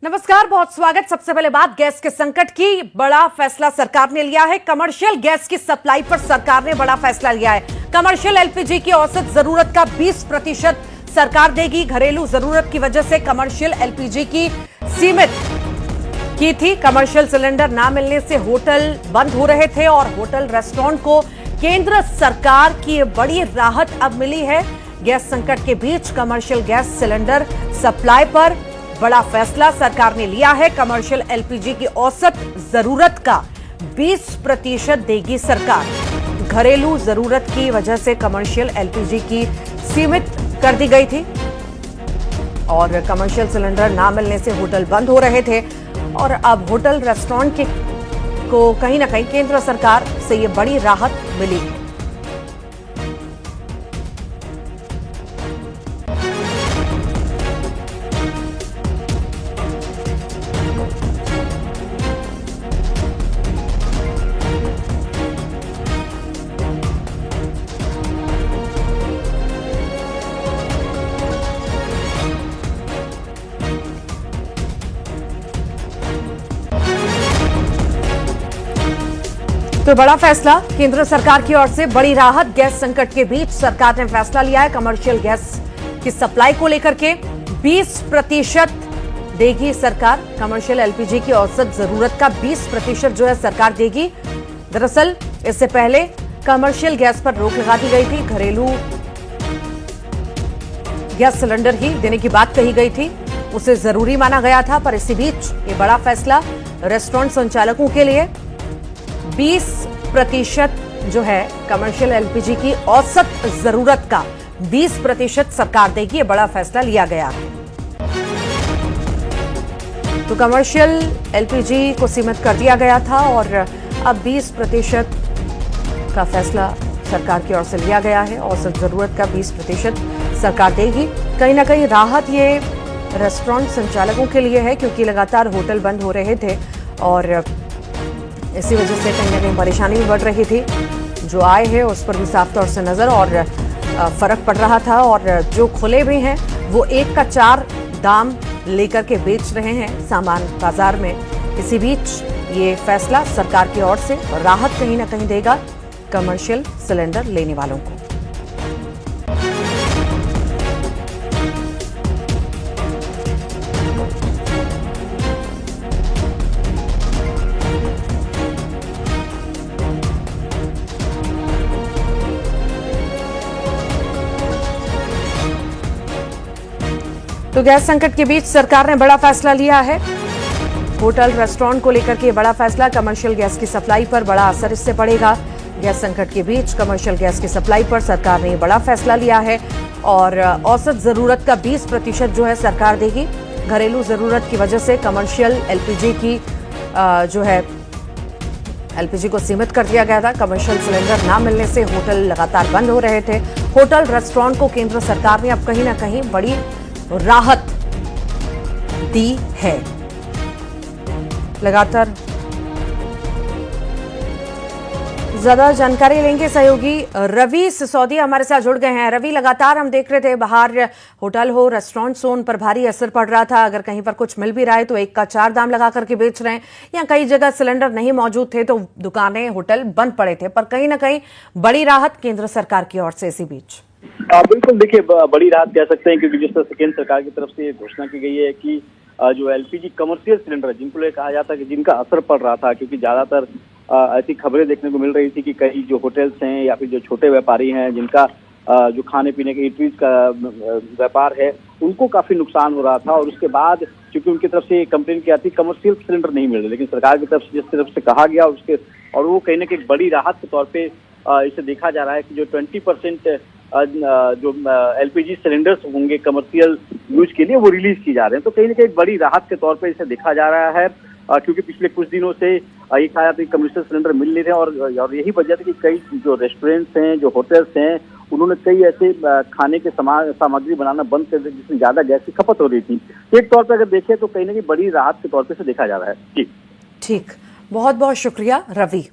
नमस्कार, बहुत स्वागत। सबसे पहले बात गैस के संकट की। बड़ा फैसला सरकार ने लिया है। कमर्शियल गैस की सप्लाई पर सरकार ने बड़ा फैसला लिया है। कमर्शियल एलपीजी की औसत जरूरत का 20% सरकार देगी। घरेलू जरूरत की वजह से कमर्शियल एलपीजी की सीमित की थी। कमर्शियल सिलेंडर ना मिलने से होटल बंद हो रहे थे और होटल रेस्टोरेंट को केंद्र सरकार की बड़ी राहत अब मिली है। गैस संकट के बीच कमर्शियल गैस सिलेंडर सप्लाई पर बड़ा फैसला सरकार ने लिया है। कमर्शियल एलपीजी की औसत जरूरत का 20% देगी सरकार। घरेलू जरूरत की वजह से कमर्शियल एलपीजी की सीमित कर दी गई थी और कमर्शियल सिलेंडर ना मिलने से होटल बंद हो रहे थे और अब होटल रेस्टोरेंट को कहीं ना कहीं केंद्र सरकार से ये बड़ी राहत मिली है। तो बड़ा फैसला केंद्र सरकार की ओर से, बड़ी राहत। गैस संकट के बीच सरकार ने फैसला लिया है। कमर्शियल गैस की सप्लाई को लेकर के 20% देगी सरकार। कमर्शियल एलपीजी की औसत जरूरत का 20% जो है सरकार देगी। दरअसल इससे पहले कमर्शियल गैस पर रोक लगा दी गई थी। घरेलू गैस सिलेंडर ही देने की बात कही गई थी, उसे जरूरी माना गया था। पर इसी बीच ये बड़ा फैसला रेस्टोरेंट संचालकों के लिए 20% जो है कमर्शियल एलपीजी की औसत जरूरत का 20% सरकार देगी। ये बड़ा फैसला लिया गया है। तो कमर्शियल एलपीजी को सीमित कर दिया गया था और अब 20% का फैसला सरकार की ओर से लिया गया है। औसत जरूरत का 20% सरकार देगी। कहीं ना कहीं राहत ये रेस्टोरेंट संचालकों के लिए है, क्योंकि लगातार होटल बंद हो रहे थे और इसी वजह से कहीं ना कहीं परेशानी भी बढ़ रही थी। जो आय है उस पर भी साफ तौर से नजर और फर्क पड़ रहा था और जो खुले भी हैं वो 1 का 4 दाम लेकर के बेच रहे हैं सामान बाजार में। इसी बीच ये फैसला सरकार की ओर से राहत कहीं ना कहीं देगा कमर्शियल सिलेंडर लेने वालों को। तो गैस संकट के बीच सरकार ने बड़ा फैसला लिया है। होटल रेस्टोरेंट को लेकर के बड़ा फैसला। कमर्शियल गैस की सप्लाई पर बड़ा असर इससे पड़ेगा। गैस संकट के बीच कमर्शियल गैस की सप्लाई पर सरकार ने बड़ा फैसला लिया है और औसत जरूरत का 20% जो है सरकार देगी। घरेलू जरूरत की वजह से कमर्शियल एलपीजी की जो है एलपीजी को सीमित कर दिया गया था। कमर्शियल सिलेंडर ना मिलने से होटल लगातार बंद हो रहे थे। होटल रेस्टोरेंट को केंद्र सरकार ने अब कहीं ना कहीं बड़ी राहत दी है। लगातार ज्यादा जानकारी लेंगे सहयोगी रवि सिसोदिया हमारे साथ जुड़ गए हैं। रवि, लगातार हम देख रहे थे बाहर होटल हो रेस्टोरेंट्स हो, उन पर भारी असर पड़ रहा था। अगर कहीं पर कुछ मिल भी रहा है तो 1 का 4 दाम लगा करके बेच रहे हैं, या कई जगह सिलेंडर नहीं मौजूद थे तो दुकानें होटल बंद पड़े थे। पर कहीं ना कहीं बड़ी राहत केंद्र सरकार की ओर से इसी बीच। बिल्कुल, देखिए बड़ी राहत कह सकते हैं, क्योंकि जिस तरह से केंद्र सरकार की तरफ से ये घोषणा की गई है कि जो एलपीजी कमर्शियल सिलेंडर जिनको ये कहा जाता है कि जिनका असर पड़ रहा था, क्योंकि ज्यादातर ऐसी खबरें देखने को मिल रही थी कि कई जो होटल्स हैं या फिर जो छोटे व्यापारी हैं जिनका जो खाने पीने के इटरीज का व्यापार है उनको काफी नुकसान हो रहा था। और उसके बाद चूंकि उनकी तरफ से कंप्लेन की आती कमर्शियल सिलेंडर नहीं मिल रहे, लेकिन सरकार की तरफ से जिस तरफ से कहा गया और वो कहीं ना कहीं बड़ी राहत के तौर पर इसे देखा जा रहा है कि जो 20% जो एलपीजी सिलेंडर्स होंगे कमर्शियल यूज के लिए वो रिलीज किए जा रहे हैं। तो कहीं ना कहीं बड़ी राहत के तौर पे इसे देखा जा रहा है, क्योंकि पिछले कुछ दिनों से ये कहा जाता है कि कमर्शियल सिलेंडर मिल नहीं रहे और यही वजह थी कि कई जो रेस्टोरेंट्स हैं, जो होटल्स हैं, उन्होंने कई ऐसे खाने के सामग्री बनाना बंद कर दिया जिसमें ज्यादा गैस की खपत हो रही थी। एक तौर पर अगर देखें तो कहीं ना कहीं बड़ी राहत के तौर पर इसे देखा जा रहा है। जी ठीक, बहुत बहुत शुक्रिया रवि।